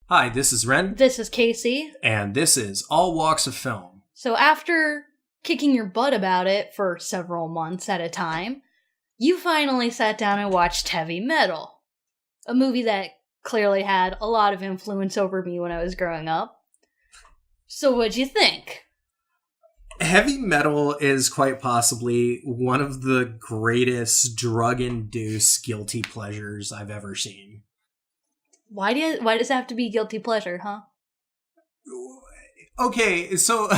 Hi, this is Ren, This is Casey. and this is All Walks of Film. So after kicking your butt about it for several months at a time, you finally sat down and watched Heavy Metal, a movie that clearly had a lot of influence over me when I was growing up. So what'd you think? Heavy Metal is quite possibly one of the greatest drug-induced guilty pleasures I've ever seen. Why does it have to be guilty pleasure, huh? Okay, so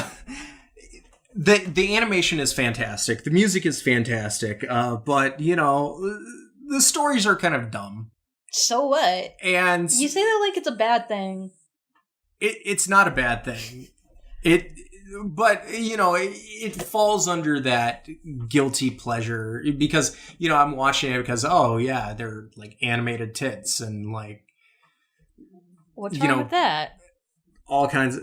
the animation is fantastic, the music is fantastic, but the stories are kind of dumb. So what? And You say that like it's a bad thing. it's not a bad thing. But it falls under that guilty pleasure because I'm watching it because they're like animated tits and like What's wrong with that? all kinds of,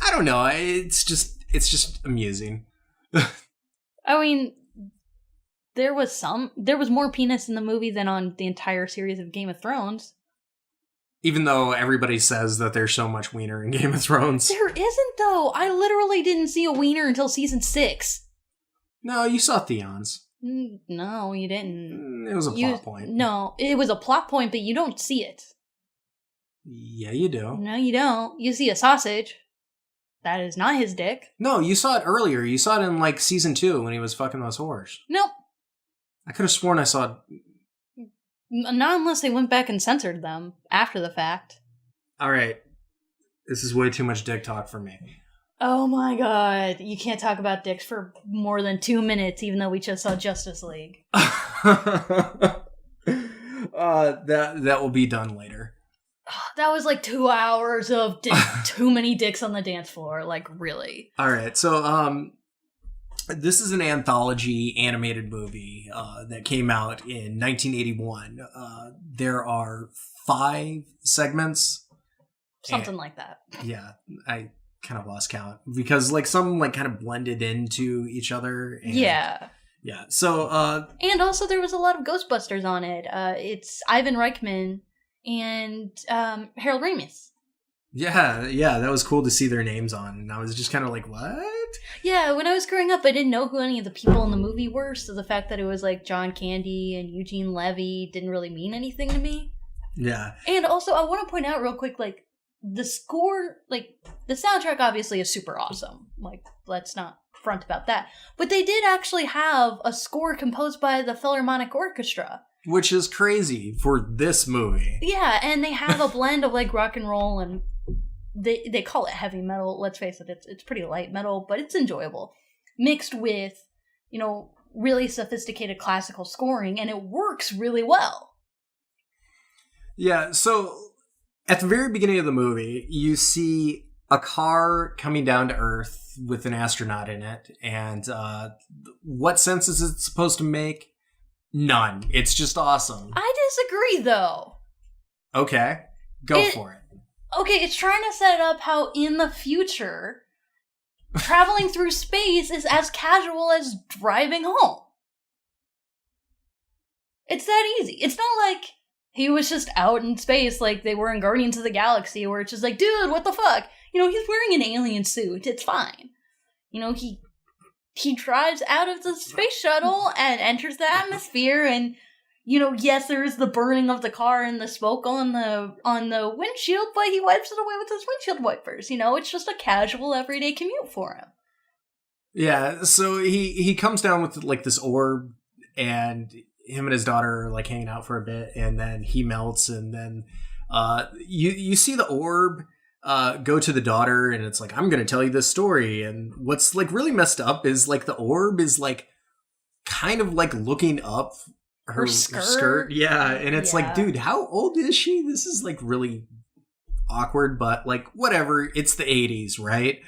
I don't know, it's just amusing. I mean, there was more penis in the movie than on the entire series of Game of Thrones. Even though everybody says that there's so much wiener in Game of Thrones. There isn't, though. I literally didn't see a wiener until season 6. No, you saw Theon's. No, you didn't. It was a plot point. No, it was a plot point, but you don't see it. Yeah, you do. No, you don't. You see a sausage. That is not his dick. No, you saw it earlier. You saw it in like season 2 when he was fucking those whores. Nope. I could have sworn I saw it. Not unless they went back and censored them after the fact. Alright. This is way too much dick talk for me. Oh my god. You can't talk about dicks for more than 2 minutes, even though we just saw Justice League. That will be done later. That was like 2 hours of too many dicks on the dance floor. Like, really. Alright, so, this is an anthology animated movie that came out in 1981. There are 5 segments. Something like that. Yeah, I kind of lost count because like some like kind of blended into each other. And, yeah. Yeah. So. And also there was a lot of Ghostbusters on it. It's Ivan Reichman and Harold Ramis. Yeah, that was cool to see their names on, and I was just kind of like, what? Yeah, when I was growing up, I didn't know who any of the people in the movie were, so the fact that it was like John Candy and Eugene Levy didn't really mean anything to me. Yeah. And also, I want to point out real quick, like, the score, like, the soundtrack obviously is super awesome. Like, let's not front about that. But they did actually have a score composed by the Philharmonic Orchestra. Which is crazy for this movie. Yeah, and they have a blend of, like, rock and roll and they call it heavy metal. Let's face it, it's pretty light metal, but it's enjoyable. Mixed with, really sophisticated classical scoring, and it works really well. Yeah, so at the very beginning of the movie, you see a car coming down to Earth with an astronaut in it, and what sense is it supposed to make? None. It's just awesome. I disagree, though. Okay, go for it. Okay, it's trying to set up how in the future, traveling through space is as casual as driving home. It's that easy. It's not like he was just out in space like they were in Guardians of the Galaxy, where it's just like, dude, what the fuck? He's wearing an alien suit. It's fine. He drives out of the space shuttle and enters the atmosphere, and yes, there is the burning of the car and the smoke on the windshield, but he wipes it away with his windshield wipers. It's just a casual everyday commute for him. Yeah, so he comes down with like this orb, and him and his daughter are like hanging out for a bit, and then he melts, and then you see the orb go to the daughter, and it's like, I'm gonna tell you this story. And what's like really messed up is like the orb is like kind of like looking up her skirt. Yeah, and it's like, dude, how old is she? This is like really awkward, but like whatever, it's the 80s, right?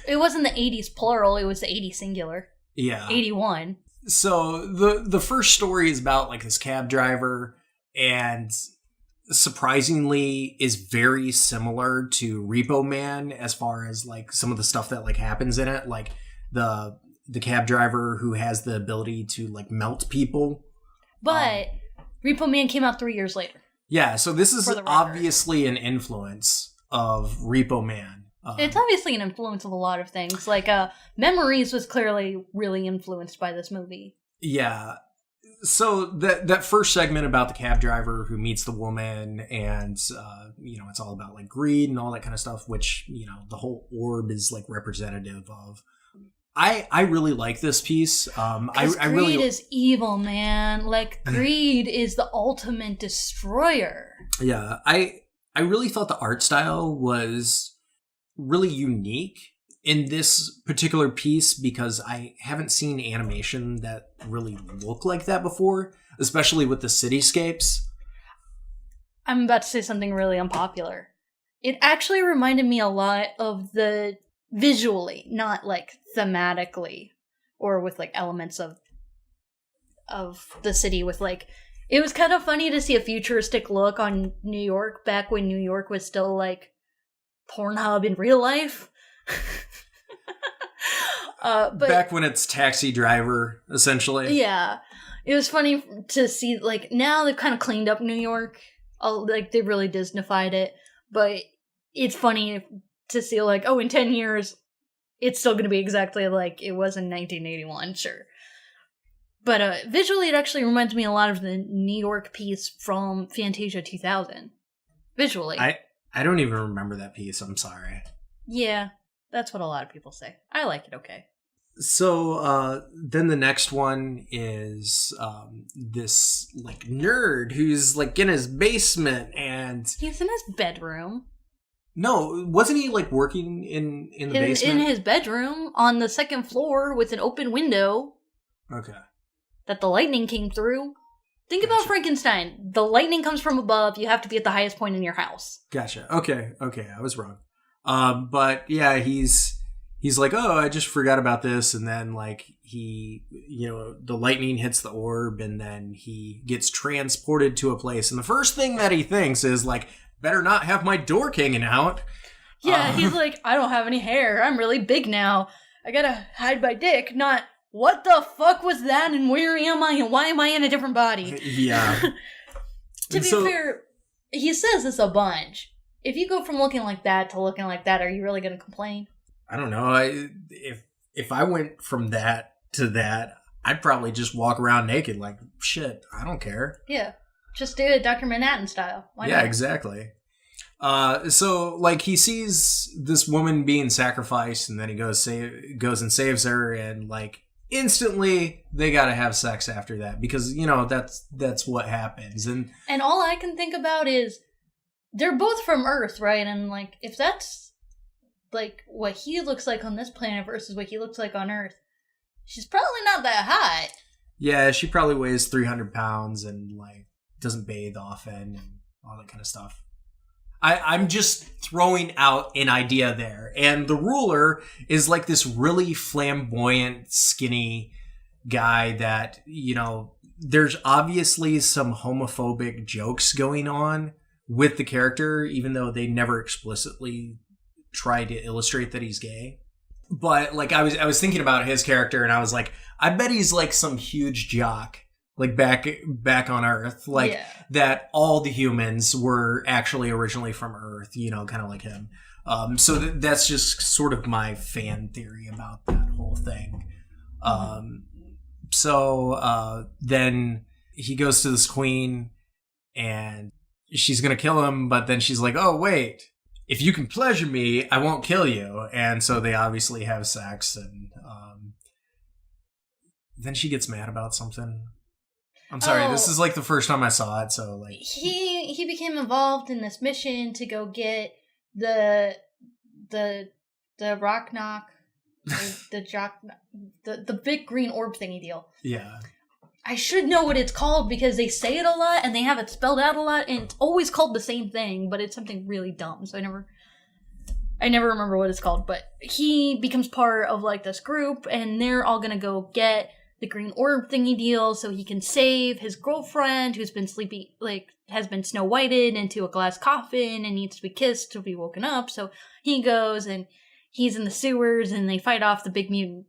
It wasn't the 80s plural, it was the 80s singular. Yeah. 81. So the first story is about like this cab driver, and surprisingly is very similar to Repo Man as far as like some of the stuff that like happens in it, like the cab driver who has the ability to like melt people. But Repo Man came out 3 years later. Yeah, so this is For the record. obviously an influence of Repo Man. It's obviously an influence of a lot of things. Like, Memories was clearly really influenced by this movie. Yeah. So that first segment about the cab driver who meets the woman and, it's all about like greed and all that kind of stuff, which, the whole orb is like representative of. I really like this piece. Because greed is evil, man. Like, greed is the ultimate destroyer. Yeah. I really thought the art style was really unique in this particular piece because I haven't seen animation that really look like that before, especially with the cityscapes. I'm about to say something really unpopular. It actually reminded me a lot of the visually, not like thematically or with like elements of the city with like, it was kind of funny to see a futuristic look on New York back when New York was still like Pornhub in real life. But back when it's Taxi Driver, essentially. Yeah. It was funny to see, like, now they've kind of cleaned up New York. Like, they really Disneyfied it. But it's funny to see, like, in 10 years, it's still going to be exactly like it was in 1981, sure. But visually, it actually reminds me a lot of the New York piece from Fantasia 2000. Visually. I don't even remember that piece, I'm sorry. Yeah, that's what a lot of people say. I like it okay. So then the next one is this like nerd who's like in his basement and he's in his bedroom. No, wasn't he like working in the basement? In his bedroom on the second floor with an open window. Okay. That the lightning came through. Think about Frankenstein. The lightning comes from above. You have to be at the highest point in your house. Gotcha. Okay, I was wrong. But yeah, he's like, oh, I just forgot about this, and then like he, the lightning hits the orb, and then he gets transported to a place, and the first thing that he thinks is like, better not have my dork hanging out. Yeah, he's like, I don't have any hair. I'm really big now. I gotta hide my dick. Not, what the fuck was that, and where am I, and why am I in a different body? Yeah. To be fair, he says this a bunch. If you go from looking like that to looking like that, are you really gonna complain? I don't know. If I went from that to that, I'd probably just walk around naked like, shit, I don't care. Yeah. Just do it Dr. Manhattan style. Why yeah, not? Exactly. So like he sees this woman being sacrificed, and then he goes and saves her, and like instantly they gotta have sex after that because that's what happens. And all I can think about is they're both from Earth, right? And like if that's like what he looks like on this planet versus what he looks like on Earth, she's probably not that hot. Yeah, she probably weighs 300 pounds and like doesn't bathe often and all that kind of stuff. I'm just throwing out an idea there. And the ruler is like this really flamboyant, skinny guy that, there's obviously some homophobic jokes going on with the character, even though they never explicitly try to illustrate that he's gay. But like I was thinking about his character, and I was like, I bet he's like some huge jock. Like back on Earth, like that all the humans were actually originally from Earth, kind of like him. So that's just sort of my fan theory about that whole thing. So then he goes to this queen, and she's gonna kill him, but then she's like, "Oh wait, if you can pleasure me, I won't kill you." And so they obviously have sex, and then she gets mad about something. I'm sorry, this is like the first time I saw it, so like he became involved in this mission to go get the rock knock, the big green orb thingy deal. Yeah. I should know what it's called because they say it a lot and they have it spelled out a lot, and it's always called the same thing, but it's something really dumb. So I never remember what it's called. But he becomes part of like this group, and they're all gonna go get the green orb thingy deal so he can save his girlfriend who's been has been snow whited into a glass coffin and needs to be kissed to be woken up. So he goes and he's in the sewers, and they fight off the big mutant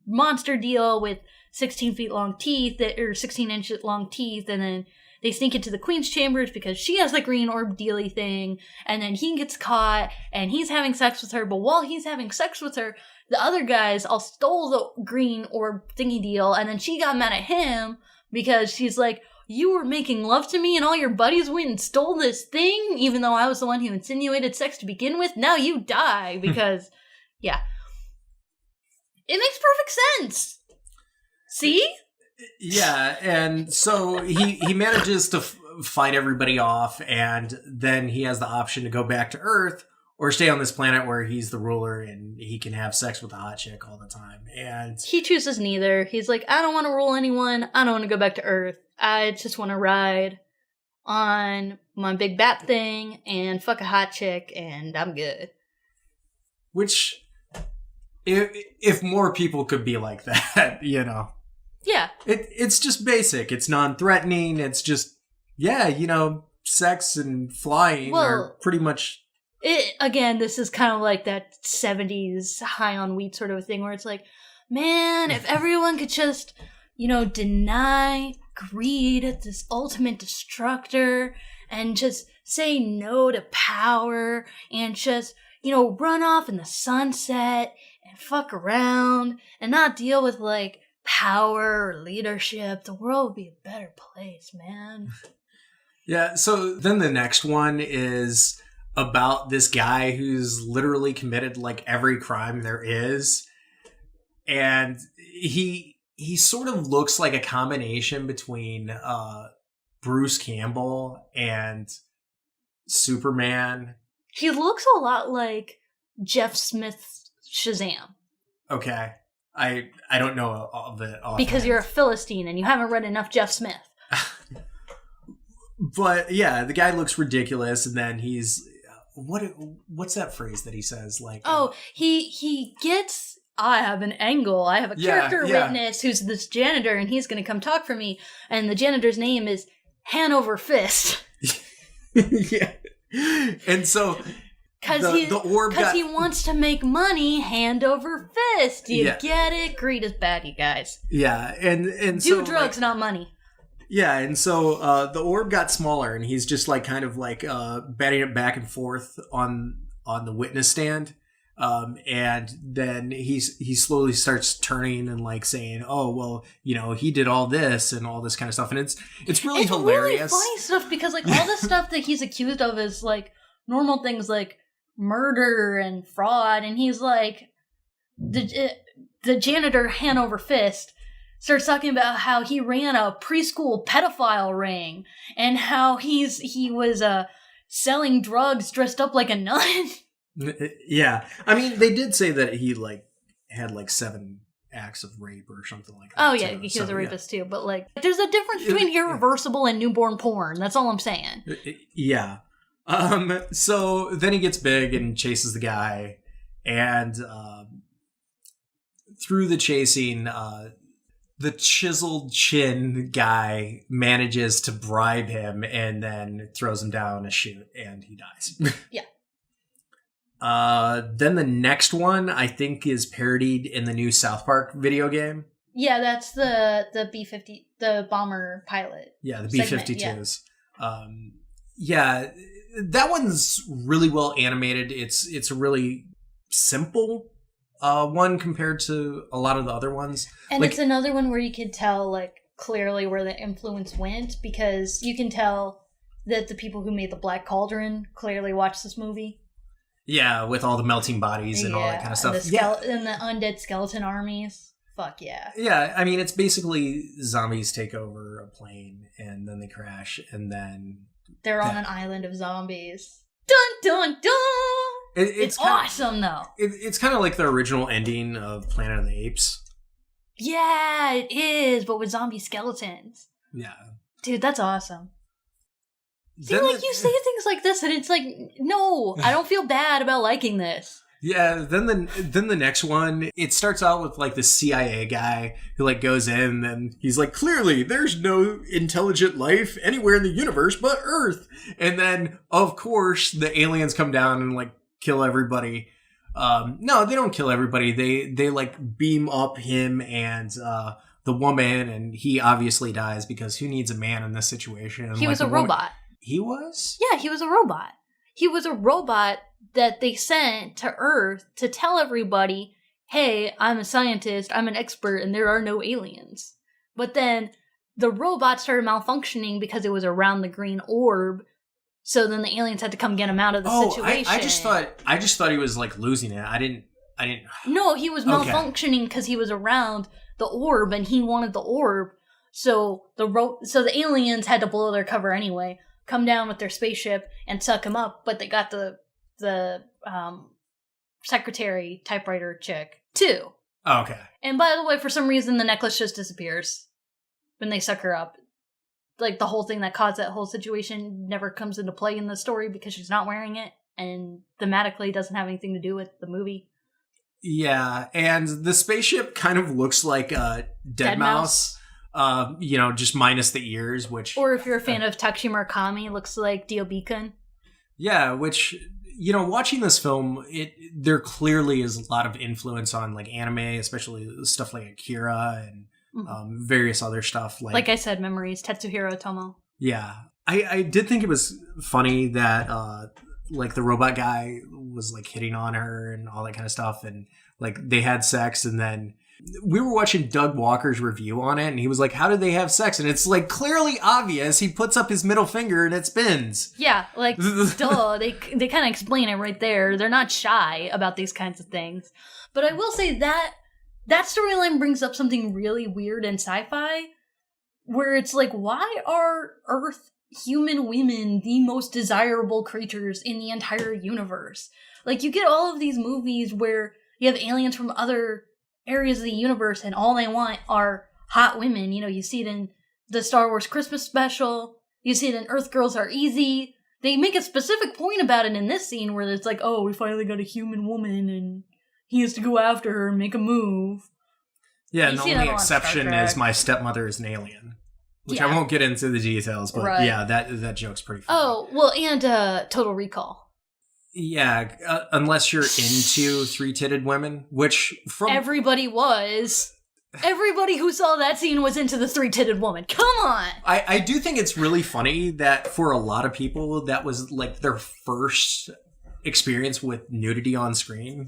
monster deal with 16 feet long teeth, or 16 inch long teeth, and then they sneak into the queen's chambers because she has the green orb dealy thing, and then he gets caught, and he's having sex with her, but while he's having sex with her, the other guys all stole the green orb thingy deal, and then she got mad at him because she's like, you were making love to me and all your buddies went and stole this thing, even though I was the one who insinuated sex to begin with. Now you die because, yeah. It makes perfect sense. See? Yeah, and so he manages to fight everybody off, and then he has the option to go back to Earth or stay on this planet where he's the ruler and he can have sex with a hot chick all the time. And he chooses neither. He's like, I don't want to rule anyone. I don't want to go back to Earth. I just want to ride on my big bat thing and fuck a hot chick, and I'm good. Which, if more people could be like that, you know. Yeah. It's just basic. It's non-threatening. It's just, yeah, you know, sex and flying are pretty much... Again, this is kind of like that 70s high on wheat sort of a thing where it's like, man, if everyone could just, you know, deny greed at this ultimate destructor and just say no to power and just, you know, run off in the sunset and fuck around and not deal with, like, power or leadership, the world would be a better place, man. Yeah, so then the next one is about this guy who's literally committed like every crime there is, and he sort of looks like a combination between Bruce Campbell and Superman. He looks a lot like Jeff Smith's Shazam. Okay. I don't know of it offhand. Because you're a Philistine and you haven't read enough Jeff Smith. But yeah, the guy looks ridiculous, and then he's what's that phrase that he says? Like, he gets, I have an angle. I have a character witness who's this janitor, and he's going to come talk for me. And the janitor's name is Hanover Fist. Yeah, and so. Because he wants to make money hand over fist. You get it? Greed is bad, you guys. Yeah, and do drugs, not money. Yeah, and so the orb got smaller, and he's just like kind of like batting it back and forth on the witness stand, and then he slowly starts turning and like saying, "Oh, well, you know, he did all this and all this kind of stuff," and it's really hilarious. It's really funny stuff because like all the stuff that he's accused of is like normal things like murder and fraud, and he's like the janitor Hanover Fist starts talking about how he ran a preschool pedophile ring and how he was selling drugs dressed up like a nun. Yeah, I mean they did say that he like had like 7 acts of rape or something like that. Oh yeah, he was a rapist too, but like there's a difference between irreversible and newborn porn. That's all I'm saying. Yeah. So then he gets big and chases the guy, and through the chasing, the chiseled chin guy manages to bribe him and then throws him down a chute, and he dies. Yeah. Then the next one I think is parodied in the new South Park video game. Yeah, that's the B-50, the bomber pilot. Yeah, the B-52s. Yeah. That one's really well animated. It's a really simple one compared to a lot of the other ones. And like, it's another one where you could tell like clearly where the influence went, because you can tell that the people who made the Black Cauldron clearly watched this movie. Yeah, with all the melting bodies and all that kind of stuff. And the undead skeleton armies. Fuck yeah. Yeah, I mean, it's basically zombies take over a plane and then they crash and then... They're on an island of zombies. Dun, dun, dun! It's awesome, though. It's kind of like the original ending of Planet of the Apes. Yeah, it is, but with zombie skeletons. Yeah. Dude, that's awesome. See, like, you say things like this, and it's like, no, I don't feel bad about liking this. Yeah, then the next one, it starts out with like the CIA guy who like goes in and he's like, clearly there's no intelligent life anywhere in the universe but Earth. And then of course the aliens come down and like kill everybody. No, they don't kill everybody. They like beam up him and the woman, and he obviously dies because who needs a man in this situation? And He was a robot. He was? Yeah, he was a robot. He was a robot that they sent to Earth to tell everybody, hey, I'm a scientist, I'm an expert, and there are no aliens. But then the robot started malfunctioning because it was around the green orb, so then the aliens had to come get him out of the situation. I just thought he was like losing it. I didn't. No, he was malfunctioning because he was around the orb and he wanted the orb. So the aliens had to blow their cover anyway, come down with their spaceship and suck him up. But they got the secretary typewriter chick too. Oh, okay. And by the way, for some reason, the necklace just disappears when they suck her up. Like, the whole thing that caused that whole situation never comes into play in the story because she's not wearing it, and thematically doesn't have anything to do with the movie. Yeah, and the spaceship kind of looks like a dead mouse. Just minus the ears, which... Or if you're a fan of Takeshi Murakami, it looks like Dio Beacon. Yeah, which... watching this film, there clearly is a lot of influence on like anime, especially stuff like Akira and various other stuff. Like I said, Memories, Tetsuhiro Otomo. Yeah, I did think it was funny that like the robot guy was like hitting on her and all that kind of stuff, and like they had sex, and then we were watching Doug Walker's review on it, and he was like, how did they have sex? And it's like clearly obvious. He puts up his middle finger and it spins. Yeah, like, duh. They kind of explain it right there. They're not shy about these kinds of things. But I will say that storyline brings up something really weird in sci-fi, where it's like, why are Earth human women the most desirable creatures in the entire universe? Like, you get all of these movies where you have aliens from other areas of the universe and all they want are hot women. You see it in the Star Wars Christmas special. You see it in Earth Girls Are Easy. They make a specific point about it in this scene where it's like, oh, we finally got a human woman and he has to go after her and make a move. Yeah, and the only exception is my stepmother is an alien. Which I won't get into the details, but yeah, that joke's pretty funny. Oh, well, and Total Recall. Yeah, unless you're into three-titted women, which everybody was. Everybody who saw that scene was into the three-titted woman. Come on! I do think it's really funny that for a lot of people, that was like their first experience with nudity on screen.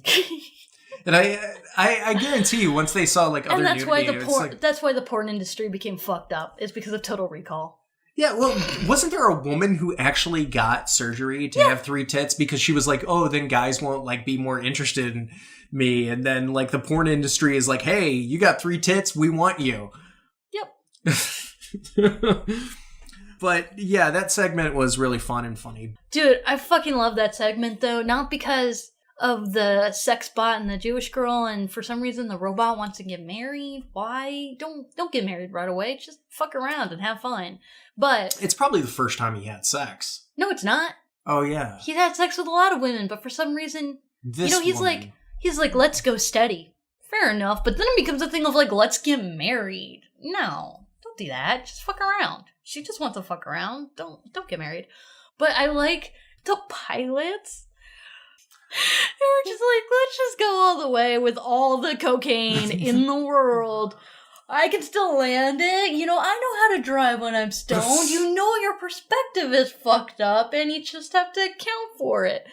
And I guarantee you, once they saw like other nudity, that's why the porn industry became fucked up. It's because of Total Recall. Yeah, well, wasn't there a woman who actually got surgery to have three tits because she was like, oh, then guys won't like be more interested in me, and then like the porn industry is like, hey, you got three tits, we want you. Yep. But yeah, that segment was really fun and funny. Dude, I fucking love that segment though, not because of the sex bot and the Jewish girl, and for some reason the robot wants to get married. Why? Don't get married right away. Just fuck around and have fun. But it's probably the first time he had sex. No, it's not. Oh yeah. He's had sex with a lot of women, but for some reason, he's like, let's go steady. Fair enough, but then it becomes a thing of like, let's get married. No, don't do that. Just fuck around. She just wants to fuck around. Don't get married. But I like the pilots. They were just like, let's just go all the way with all the cocaine in the world. I can still land it. I know how to drive when I'm stoned. Your perspective is fucked up and you just have to account for it.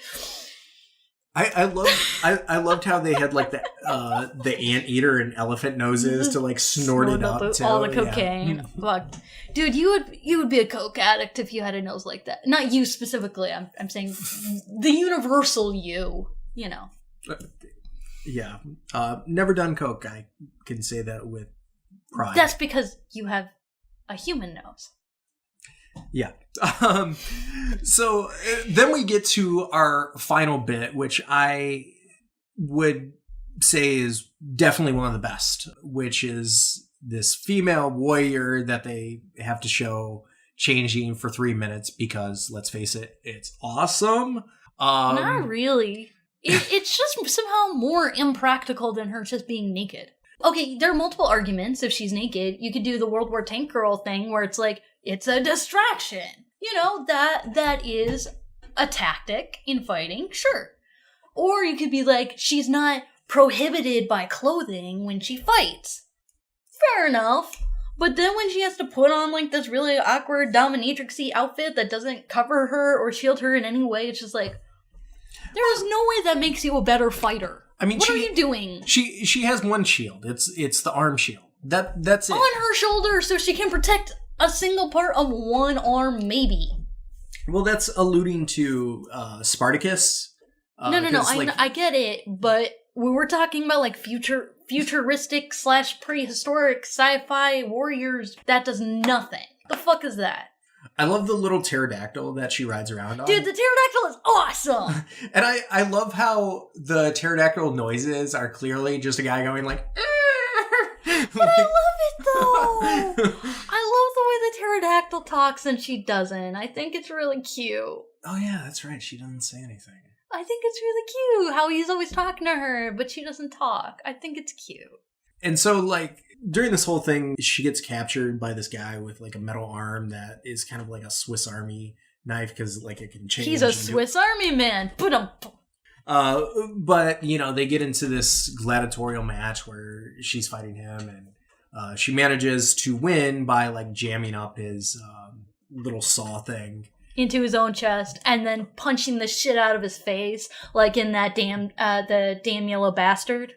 I loved how they had like the anteater and elephant noses to like snort it up to all the cocaine. Yeah. Fuck. Dude, you would be a coke addict if you had a nose like that. Not you specifically. I'm saying the universal you. Yeah. Never done coke. I can say that with pride. That's because you have a human nose. Yeah. So then we get to our final bit, which I would say is definitely one of the best, which is this female warrior that they have to show changing for 3 minutes because, let's face it, it's awesome. Not really. It's just somehow more impractical than her just being naked. Okay, there are multiple arguments. If she's naked, you could do the World War Tank Girl thing where it's like, it's a distraction. That is a tactic in fighting, sure. Or you could be like, she's not prohibited by clothing when she fights. fair enough. But then when she has to put on, like, this really awkward dominatrix-y outfit that doesn't cover her or shield her in any way, it's just like, there is no way that makes you a better fighter. I mean, what are you doing? She has one shield. It's the arm shield. That's it. On her shoulder, so she can protect a single part of one arm, maybe. Well, that's alluding to Spartacus. No. I get it, but when we're talking about like futuristic / prehistoric sci-fi warriors, that does nothing. The fuck is that? I love the little pterodactyl that she rides around on. Dude, the pterodactyl is awesome! And I love how the pterodactyl noises are clearly just a guy going like... But I love it, though! I love the way the pterodactyl talks and she doesn't. I think it's really cute. Oh yeah, that's right. She doesn't say anything. I think it's really cute how he's always talking to her, but she doesn't talk. I think it's cute. And so, like, during this whole thing, she gets captured by this guy with, like, a metal arm that is kind of like a Swiss Army knife because, like, it can change. He's a Swiss Army man. But, you know, they get into this gladiatorial match where she's fighting him, and she manages to win by, like, jamming up his little saw thing into his own chest and then punching the shit out of his face, like in that the damn yellow bastard.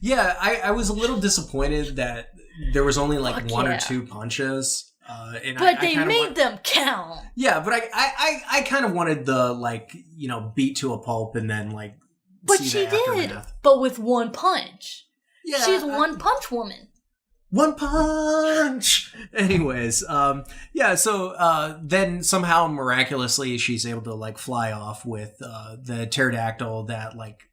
Yeah, I was a little disappointed that there was only like Fuck one yeah. or two punches. But they made them count. Yeah, but I kind of wanted the, like, you know, beat to a pulp and then, like, but see she the did, aftermath. but with one punch. Yeah, She's one punch woman. One punch! Anyways, so then somehow miraculously she's able to, like, fly off with the pterodactyl that, like,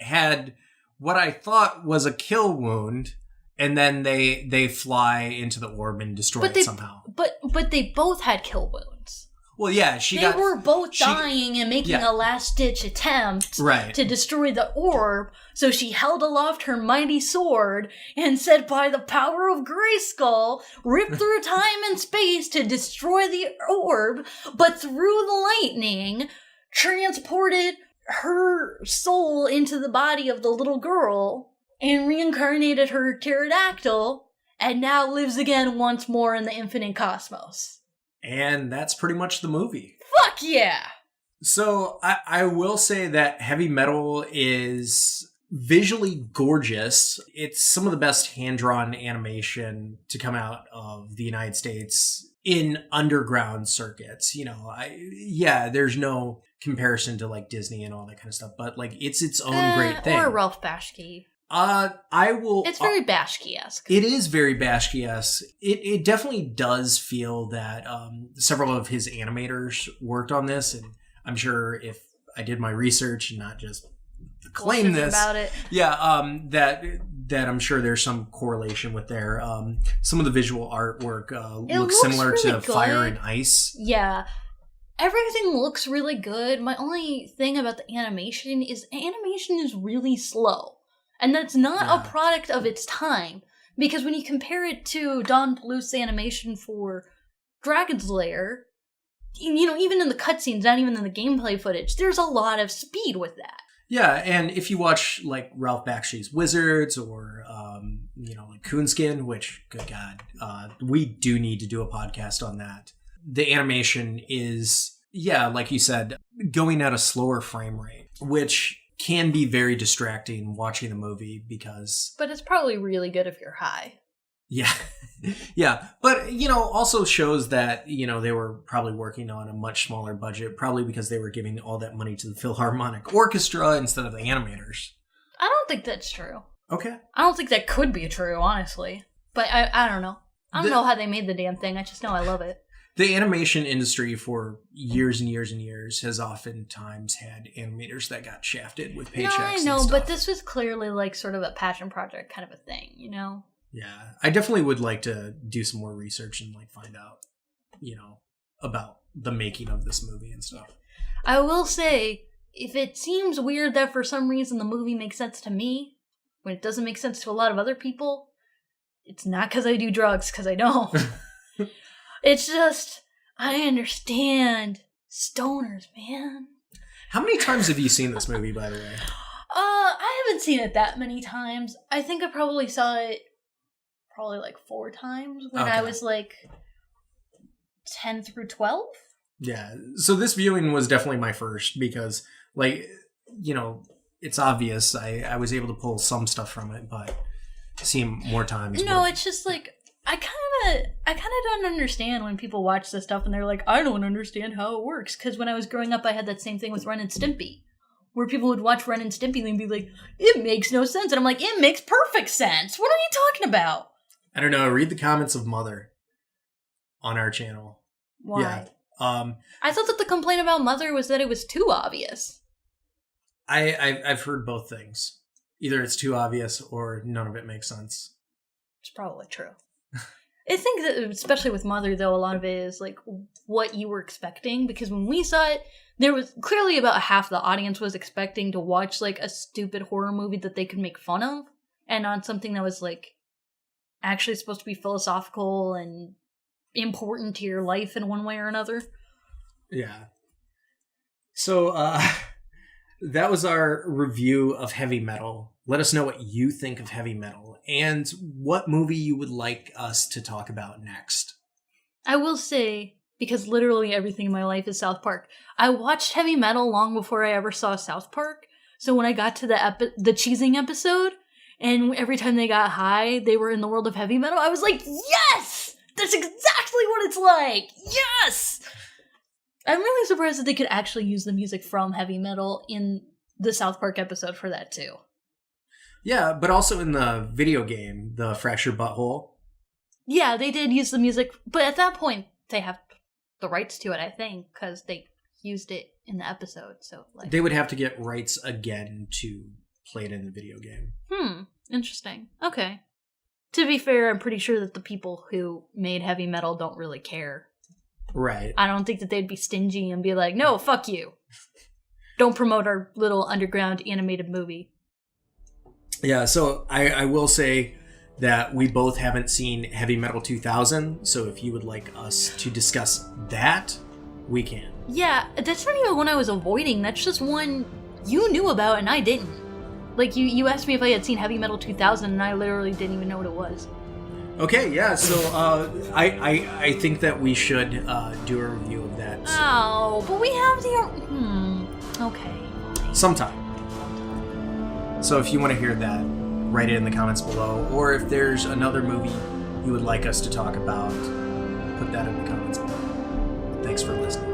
had what I thought was a kill wound, and then they fly into the orb and destroy it somehow. But they both had kill wounds. Well, yeah, they were both dying and making a last-ditch attempt to destroy the orb, so she held aloft her mighty sword and said, by the power of Grayskull, rip through time and space to destroy the orb, but through the lightning, transported her soul into the body of the little girl and reincarnated her pterodactyl, and now lives again once more in the infinite cosmos. And that's pretty much the movie. Fuck yeah! So I will say that Heavy Metal is visually gorgeous. It's some of the best hand-drawn animation to come out of the United States in underground circuits. You know, there's no comparison to like Disney and all that kind of stuff, but like it's its own great thing. Or Ralph Bashki. It's very Bashki-esque. It is very Bashki-esque. It definitely does feel that several of his animators worked on this, and I'm sure if I did my research and not just claim this about it, that I'm sure there's some correlation with there. Some of the visual artwork looks similar really to good. Fire and Ice. Yeah. Everything looks really good. My only thing about the animation is really slow. And that's not a product of its time. Because when you compare it to Don Bluth's animation for Dragon's Lair, you know, even in the cutscenes, not even in the gameplay footage, there's a lot of speed with that. Yeah, and if you watch, like, Ralph Bakshi's Wizards or, like Coonskin, which, good God, we do need to do a podcast on that. The animation is, like you said, going at a slower frame rate, which can be very distracting watching the movie because... But it's probably really good if you're high. Yeah. Yeah. But, you know, also shows that, you know, they were probably working on a much smaller budget, probably because they were giving all that money to the Philharmonic Orchestra instead of the animators. I don't think that's true. Okay. I don't think that could be true, honestly. But I don't know. I don't know how they made the damn thing. I just know I love it. The animation industry for years and years and years has oftentimes had animators that got shafted with paychecks. No, I know, but this was clearly like sort of a passion project kind of a thing, you know? Yeah, I definitely would like to do some more research and like find out, you know, about the making of this movie and stuff. I will say, if it seems weird that for some reason the movie makes sense to me, when it doesn't make sense to a lot of other people, it's not because I do drugs, because I don't. It's just, I understand stoners, man. How many times have you seen this movie, by the way? I haven't seen it that many times. I think I probably saw it probably like 4 times when Okay. I was like 10 through 12. Yeah. So this viewing was definitely my first because, like, you know, it's obvious I was able to pull some stuff from it, but seeing more times. No, it's just like I kind of don't understand when people watch this stuff and they're like, I don't understand how it works. Because when I was growing up, I had that same thing with Ren and Stimpy, where people would watch Ren and Stimpy and be like, it makes no sense. And I'm like, it makes perfect sense. What are you talking about? I don't know. Read the comments of Mother on our channel. Why? Yeah. I thought that the complaint about Mother was that it was too obvious. I've heard both things. Either it's too obvious or none of it makes sense. It's probably true. I think that, especially with Mother, though, a lot of it is like what you were expecting. Because when we saw it, there was clearly about half the audience was expecting to watch like a stupid horror movie that they could make fun of, and not something that was like actually supposed to be philosophical and important to your life in one way or another. Yeah. So that was our review of Heavy Metal. Let us know what you think of Heavy Metal and what movie you would like us to talk about next. I will say, because literally everything in my life is South Park, I watched Heavy Metal long before I ever saw South Park. So when I got to the cheesing episode, and every time they got high, they were in the world of Heavy Metal, I was like, yes! That's exactly what it's like! Yes! I'm really surprised that they could actually use the music from Heavy Metal in the South Park episode for that, too. Yeah, but also in the video game, the Fracture Butthole. Yeah, they did use the music, but at that point, they have the rights to it, I think, because they used it in the episode, so like... They would have to get rights again to play it in the video game. Interesting. Okay. To be fair, I'm pretty sure that the people who made Heavy Metal don't really care. Right. I don't think that they'd be stingy and be like, no, fuck you. Don't promote our little underground animated movie. Yeah, so I will say that we both haven't seen Heavy Metal 2000, so if you would like us to discuss that, we can. Yeah, that's not even one I was avoiding. That's just one you knew about and I didn't. Like, you asked me if I had seen Heavy Metal 2000, and I literally didn't even know what it was. Okay, yeah, so I think that we should do a review of that. Oh, but we have the... Okay. Sometime. So if you want to hear that, write it in the comments below. Or if there's another movie you would like us to talk about, put that in the comments below. Thanks for listening.